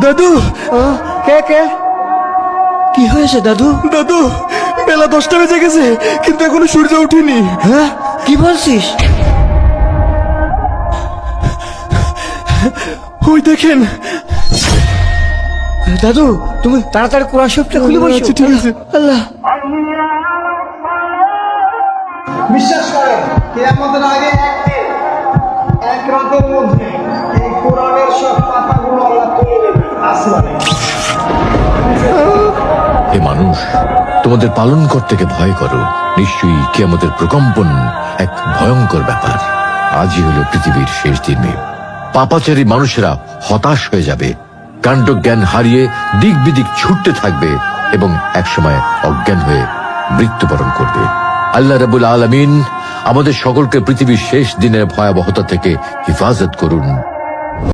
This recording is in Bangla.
দাদু, কে কে কি হয়েছে দাদু? দাদু, বেলা 10টা বেজে গেছে, কিন্তু এখনো সূর্য ওঠেনি। হ্যাঁ, কি বলছিস? ওই দেখেন। দাদু, তুমি তাড়াতাড়ি কোরআন শরীফটা খুলে বসো। আচ্ছা, ঠিক আছে। আল্লাহ, বিশ্বাস করেন কিয়ামতের আগে একদিন এক রাতের মধ্যে এই কোরআনের সব পাতাগুলো আল্লাহ তুলে নেবে আসমানে। হে মানুষ, তোমাদের পালন কর্তাকে ভয় করো। নিশ্চয়ই কিয়ামতের প্রকম্পন এক ভয়ঙ্কর ব্যাপার। আজই হলো পৃথিবীর শেষ দিন। পাপাচারী মানুষেরা হতাশ হয়ে যাবে, কাণ্ডজ্ঞান হারিয়ে দিক বিদিক ছুটতে থাকবে এবং একসময় অজ্ঞান হয়ে মৃত্যুবরণ করবে। আল্লাহ রাব্বুল আলামিন আমাদের সকলকে পৃথিবীর শেষ দিনের ভয়াবহতা থেকে হেফাজত করুন।